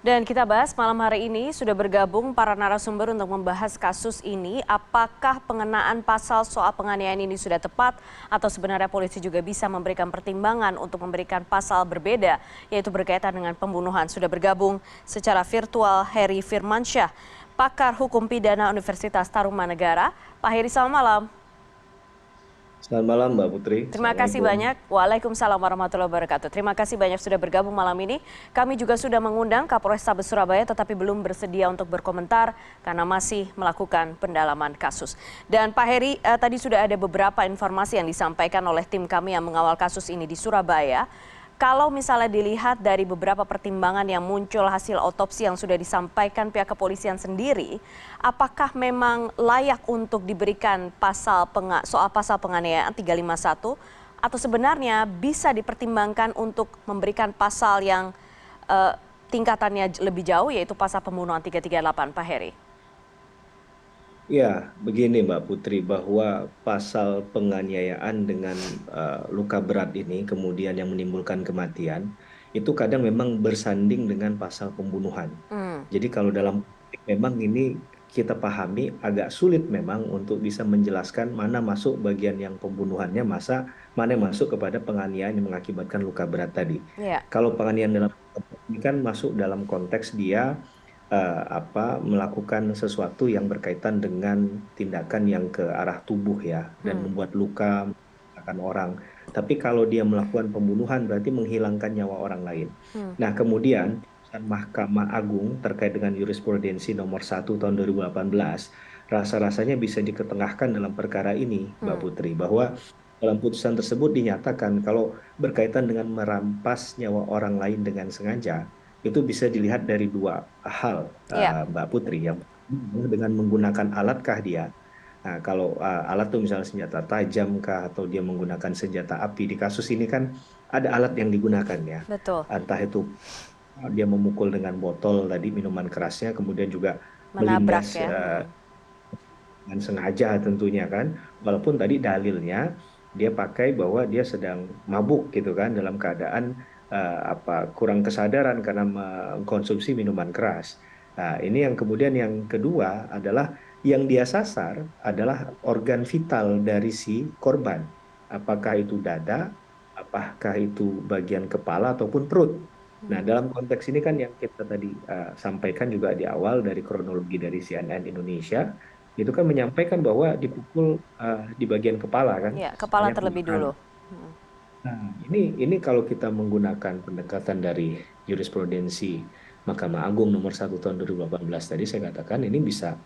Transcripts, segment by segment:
Dan kita bahas malam hari ini sudah bergabung para narasumber untuk membahas kasus ini. Apakah pengenaan pasal soal penganiayaan ini sudah tepat atau sebenarnya polisi juga bisa memberikan pertimbangan untuk memberikan pasal berbeda, yaitu berkaitan dengan pembunuhan. Sudah bergabung secara virtual Heri Firmansyah, pakar hukum pidana Universitas Tarumanegara. Pak Heri, selamat malam. Selamat malam Mbak Putri. Terima kasih Assalamualaikum. banyak. Waalaikumsalam warahmatullahi wabarakatuh. Terima kasih banyak sudah bergabung malam ini. Kami juga sudah mengundang Kapolrestabes Surabaya tetapi belum bersedia untuk berkomentar karena masih melakukan pendalaman kasus. Dan Pak Heri, tadi sudah ada beberapa informasi yang disampaikan oleh tim kami yang mengawal kasus ini di Surabaya. Kalau misalnya dilihat dari beberapa pertimbangan yang muncul hasil otopsi yang sudah disampaikan pihak kepolisian sendiri, apakah memang layak untuk diberikan soal pasal penganiayaan 351 atau sebenarnya bisa dipertimbangkan untuk memberikan pasal yang tingkatannya lebih jauh yaitu pasal pembunuhan 338, Pak Heri? Ya, begini Mbak Putri, bahwa pasal penganiayaan dengan luka berat ini kemudian yang menimbulkan kematian, itu kadang memang bersanding dengan pasal pembunuhan. Hmm, Jadi kalau dalam praktik memang ini kita pahami agak sulit memang untuk bisa menjelaskan mana masuk bagian yang pembunuhannya, mana yang masuk kepada penganiayaan yang mengakibatkan luka berat tadi. ya, Kalau penganiayaan dalam konteks ini kan masuk dalam konteks dia melakukan sesuatu yang berkaitan dengan tindakan yang ke arah tubuh ya dan hmm, membuat luka akan orang. Tapi kalau dia melakukan pembunuhan berarti menghilangkan nyawa orang lain. hmm, Nah, kemudian putusan Mahkamah Agung terkait dengan jurisprudensi nomor 1 tahun 2018 rasa-rasanya bisa diketengahkan dalam perkara ini, Mbak hmm, Putri, bahwa dalam putusan tersebut dinyatakan kalau berkaitan dengan merampas nyawa orang lain dengan sengaja itu bisa dilihat dari dua hal, ya, Mbak Putri. Yang pertama dengan menggunakan alatkah dia? Nah, kalau alat itu misalnya senjata tajam kah atau dia menggunakan senjata api, di kasus ini kan ada alat yang digunakan ya. betul. Entah itu dia memukul dengan botol tadi minuman kerasnya, kemudian juga Menabrak melindas ya. dengan sengaja tentunya kan. Walaupun tadi dalilnya dia pakai bahwa dia sedang mabuk gitu kan dalam keadaan kurang kesadaran karena mengkonsumsi minuman keras. Nah, ini yang kemudian yang kedua adalah yang dia sasar adalah organ vital dari si korban. Apakah itu dada, apakah itu bagian kepala ataupun perut. Nah, dalam konteks ini kan yang kita tadi sampaikan juga di awal dari kronologi dari CNN Indonesia itu kan menyampaikan bahwa dipukul di bagian kepala kan Ya, kepala sebanyak dua terlebih kali. dulu. Hmm, Nah, ini kalau kita menggunakan pendekatan dari jurisprudensi Mahkamah Agung nomor 1 tahun 2018 tadi saya katakan ini bisa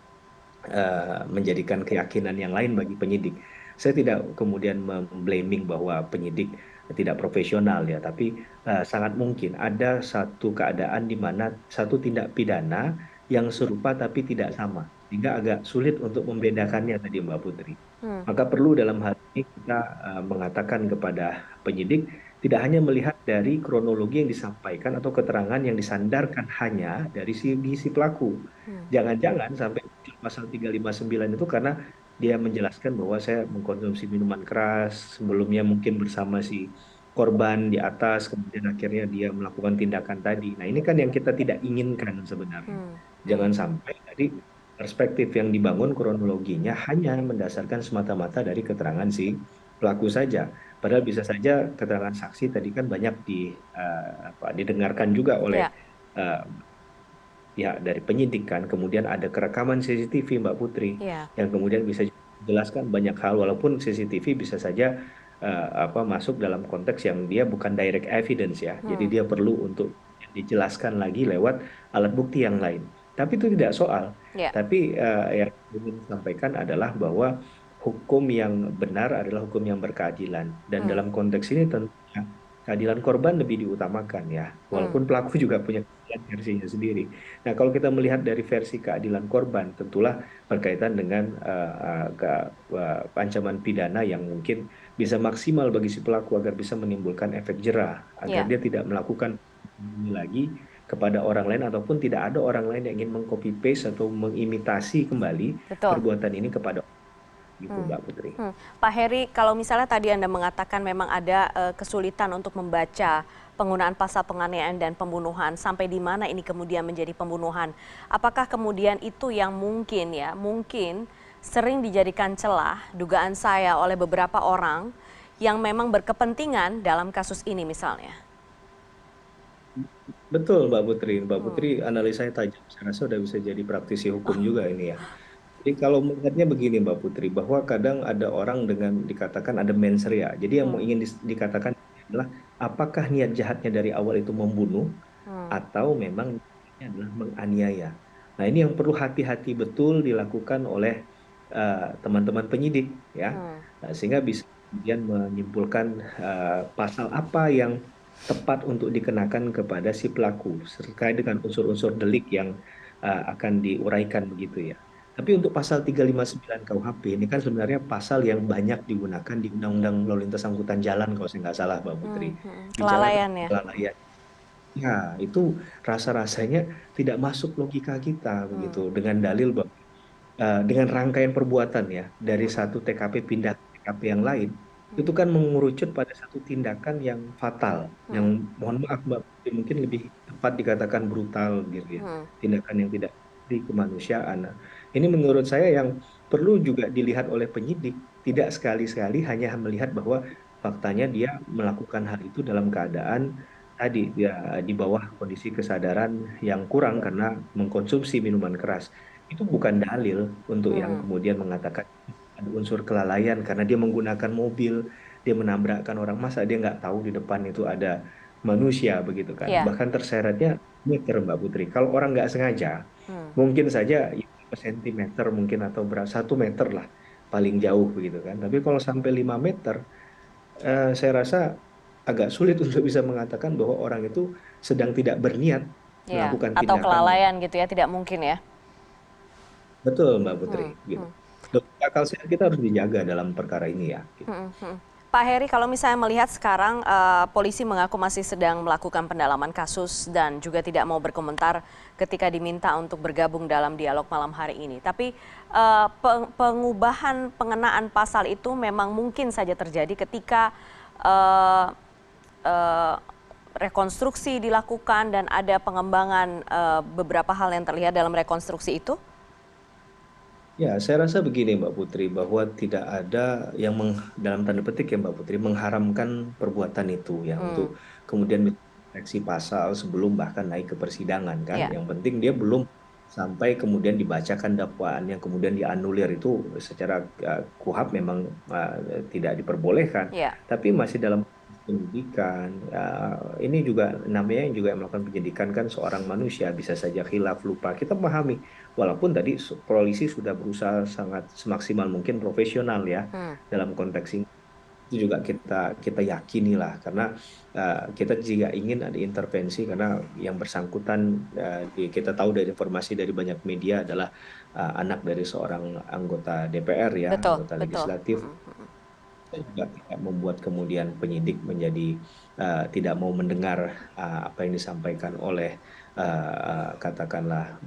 menjadikan keyakinan yang lain bagi penyidik. Saya tidak kemudian memblaming bahwa penyidik tidak profesional ya, tapi sangat mungkin ada satu keadaan di mana satu tindak pidana yang serupa tapi tidak sama, sehingga agak sulit untuk membedakannya tadi Mbak Putri. hmm, Maka perlu dalam hal ini kita mengatakan kepada penyidik tidak hanya melihat dari kronologi yang disampaikan atau keterangan yang disandarkan hanya dari si pelaku. hmm. Jangan-jangan sampai muncul pasal 359 itu karena dia menjelaskan bahwa saya mengkonsumsi minuman keras, sebelumnya mungkin bersama si korban di atas, kemudian akhirnya dia melakukan tindakan tadi. Nah, ini kan yang kita tidak inginkan sebenarnya. Hmm, hmm, Jangan sampai tadi perspektif yang dibangun kronologinya hanya mendasarkan semata-mata dari keterangan si pelaku saja. Padahal bisa saja keterangan saksi tadi kan banyak didengarkan juga oleh ya, eh, pihak dari penyidik kan, kemudian ada kerekaman CCTV Mbak Putri ya. yang kemudian bisa jelaskan banyak hal walaupun CCTV bisa saja masuk dalam konteks yang dia bukan direct evidence ya. Jadi Hmm, dia perlu untuk dijelaskan lagi lewat alat bukti yang lain. Tapi itu tidak soal. ya. Tapi yang ingin disampaikan adalah bahwa hukum yang benar adalah hukum yang berkeadilan dan Hmm, dalam konteks ini tentunya keadilan korban lebih diutamakan ya. hmm, Walaupun pelaku juga punya keadilan versinya sendiri. Nah, kalau kita melihat dari versi keadilan korban, tentulah berkaitan dengan ancaman pidana yang mungkin bisa maksimal bagi si pelaku agar bisa menimbulkan efek jerah, agar ya. dia tidak melakukan ini lagi kepada orang lain ataupun tidak ada orang lain yang ingin mengcopy paste atau mengimitasi kembali Betul. perbuatan ini kepada. gitu Mbak Putri. Pak Heri, kalau misalnya tadi Anda mengatakan memang ada kesulitan untuk membaca penggunaan pasal penganiayaan dan pembunuhan, sampai di mana ini kemudian menjadi pembunuhan. Apakah kemudian itu yang mungkin sering dijadikan celah, dugaan saya, oleh beberapa orang yang memang berkepentingan dalam kasus ini misalnya? Betul Mbak Putri, Mbak Putri Hmm. analisanya tajam. Saya rasa udah bisa jadi praktisi hukum juga ini ya. Jadi kalau melihatnya begini Mbak Putri, bahwa kadang ada orang dengan dikatakan ada mens rea. Jadi yang mau Hmm. ingin dikatakan adalah apakah niat jahatnya dari awal itu membunuh Hmm. atau memang niatnya adalah menganiaya. Nah ini yang perlu hati-hati betul dilakukan oleh teman-teman penyidik ya. Hmm. Sehingga bisa kemudian menyimpulkan pasal apa yang tepat untuk dikenakan kepada si pelaku terkait dengan unsur-unsur delik yang akan diuraikan begitu ya. Tapi untuk pasal 359 KUHP ini kan sebenarnya pasal yang banyak digunakan di Undang-Undang Lalu Lintas Angkutan Jalan kalau saya nggak salah Mbak Putri. Bicara Kelalaian tentang ya. kelalaian. Ya, itu rasa-rasanya tidak masuk logika kita begitu dengan dalil bahwa dengan rangkaian perbuatan ya dari satu TKP pindah ke TKP yang lain itu kan mengerucut pada satu tindakan yang fatal yang mohon maaf Mbak Putri, mungkin lebih tepat dikatakan brutal gitu ya, tindakan yang tidak di kemanusiaan. Nah, ini menurut saya yang perlu juga dilihat oleh penyidik, tidak sekali-sekali hanya melihat bahwa faktanya dia melakukan hal itu dalam keadaan tadi dia di bawah kondisi kesadaran yang kurang karena mengkonsumsi minuman keras. Itu bukan dalil untuk yang Hmm. kemudian mengatakan ada unsur kelalaian karena dia menggunakan mobil, dia menabrakkan orang, masa dia nggak tahu di depan itu ada manusia begitu kan. Ya. Bahkan terseretnya meter Mbak Putri. Kalau orang nggak sengaja, Hmm. mungkin saja ya, sentimeter mungkin atau berapa 1 meter lah paling jauh begitu kan. Tapi kalau sampai 5 meter, saya rasa agak sulit untuk bisa mengatakan bahwa orang itu sedang tidak berniat Ya. melakukan Atau tindakan yang kelalaian gitu ya, tidak mungkin ya. betul Mbak Putri Hmm. gitu. Hmm. Logika akal sehat kita harus dijaga dalam perkara ini ya. Gitu. Hmm. Hmm. Pak Heri, kalau misalnya melihat sekarang polisi mengaku masih sedang melakukan pendalaman kasus dan juga tidak mau berkomentar ketika diminta untuk bergabung dalam dialog malam hari ini. Tapi pengubahan pengenaan pasal itu memang mungkin saja terjadi ketika eh, eh, rekonstruksi dilakukan dan ada pengembangan beberapa hal yang terlihat dalam rekonstruksi itu. Ya, saya rasa begini Mbak Putri, bahwa tidak ada yang dalam tanda petik ya Mbak Putri, mengharamkan perbuatan itu ya untuk Hmm. kemudian koreksi pasal sebelum bahkan naik ke persidangan kan. Ya. Yang penting dia belum sampai kemudian dibacakan dakwaan yang kemudian dianulir itu secara KUHP memang tidak diperbolehkan. Ya. Tapi masih dalam penyidikan, ini juga namanya yang juga melakukan penyidikan kan seorang manusia bisa saja khilaf lupa. Kita pahami. Walaupun tadi polisi sudah berusaha sangat semaksimal mungkin profesional ya Hmm. dalam konteks ini, itu juga kita kita yakini lah karena kita juga ingin ada intervensi karena yang bersangkutan kita tahu dari informasi dari banyak media adalah anak dari seorang anggota DPR ya, Betul, anggota betul. legislatif. Kita juga tidak membuat kemudian penyidik menjadi tidak mau mendengar apa yang disampaikan oleh katakanlah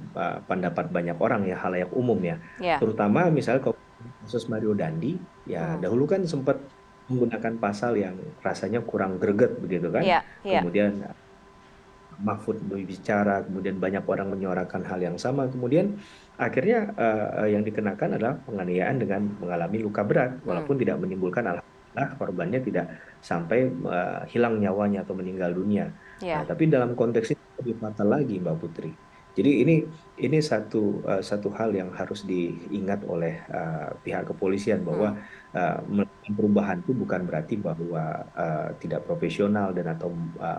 pendapat banyak orang ya, halayak umum ya. Ya. Terutama misalnya kalau kasus Mario Dandi, ya Hmm. dahulu kan sempat menggunakan pasal yang rasanya kurang greget begitu kan. Ya. Ya. Kemudian Mahfud berbicara, kemudian banyak orang menyuarakan hal yang sama, kemudian akhirnya yang dikenakan adalah penganiayaan dengan mengalami luka berat, Hmm. walaupun tidak menimbulkan alhamdulillah korbannya tidak sampai hilang nyawanya atau meninggal dunia. Nah, Ya. tapi dalam konteks ini lebih fatal lagi, Mbak Putri. Jadi ini satu hal yang harus diingat oleh pihak kepolisian bahwa Hmm. melakukan perubahan itu bukan berarti bahwa tidak profesional dan atau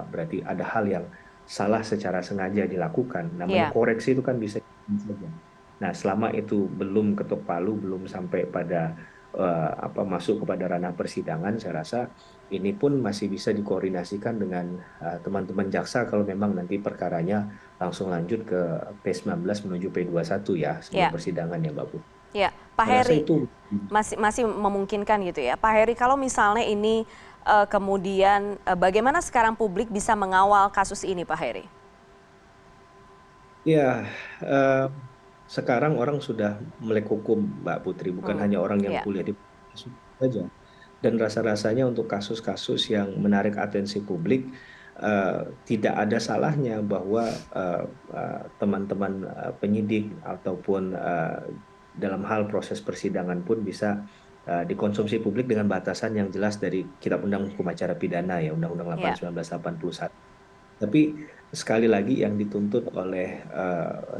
berarti ada hal yang salah secara sengaja dilakukan. Namanya Ya. koreksi itu kan bisa saja. Nah, selama itu belum ketok palu, belum sampai pada apa masuk kepada ranah persidangan, saya rasa ini pun masih bisa dikoordinasikan dengan teman-teman jaksa kalau memang nanti perkaranya langsung lanjut ke P19 menuju P21 ya sebelum Ya. persidangan ya Mbak Putri. Ya. Pak Saya rasa Heri, itu masih memungkinkan gitu ya. Pak Heri, kalau misalnya ini kemudian bagaimana sekarang publik bisa mengawal kasus ini, Pak Heri? ya sekarang orang sudah melek hukum, Mbak Putri, bukan Hmm, hanya orang yang ya, kuliah di saja. Dan rasa-rasanya untuk kasus-kasus yang menarik atensi publik, tidak ada salahnya bahwa teman-teman penyidik ataupun dalam hal proses persidangan pun bisa dikonsumsi publik dengan batasan yang jelas dari Kitab Undang Hukum Acara Pidana ya, Undang-Undang 8 ya, 1981. Tapi sekali lagi yang dituntut oleh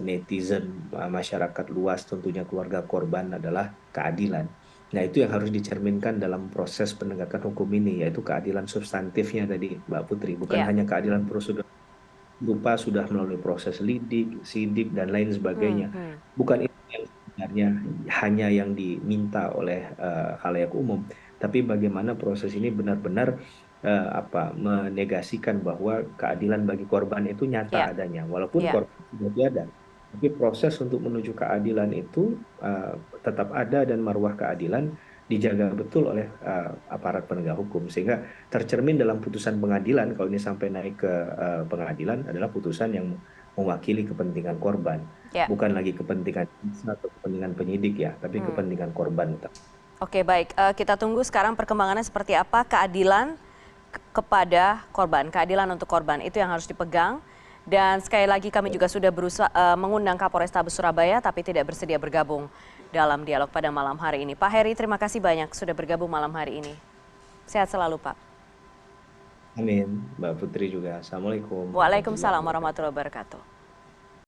netizen, masyarakat luas, tentunya keluarga korban adalah keadilan. Nah, itu yang harus dicerminkan dalam proses penegakan hukum ini, yaitu keadilan substantifnya tadi, Mbak Putri. Bukan ya. hanya keadilan prosedur berupa sudah melalui proses lidik, sidik, dan lain Hmm, sebagainya. hmm. Bukan itu yang sebenarnya hanya yang diminta oleh khalayak umum, tapi bagaimana proses ini benar-benar menegasikan bahwa keadilan bagi korban itu Ya, nyata adanya, walaupun ya. korban sudah tiada. Tapi proses untuk menuju keadilan itu tetap ada dan marwah keadilan dijaga betul oleh aparat penegak hukum sehingga tercermin dalam putusan pengadilan. Kalau ini sampai naik ke pengadilan adalah putusan yang mewakili kepentingan korban, Ya. bukan lagi kepentingan jaksa atau kepentingan penyidik ya, tapi Hmm. kepentingan korban. Oke, baik. Kita tunggu sekarang perkembangannya seperti apa. Keadilan kepada korban, keadilan untuk korban itu yang harus dipegang. Dan sekali lagi kami juga sudah berusaha mengundang Kapolrestabes Surabaya, tapi tidak bersedia bergabung dalam dialog pada malam hari ini. Pak Heri, terima kasih banyak sudah bergabung malam hari ini. Sehat selalu, Pak. Amin, Mbak Putri juga. Assalamualaikum warahmatullahi Waalaikumsalam wabarakatuh. warahmatullahi wabarakatuh.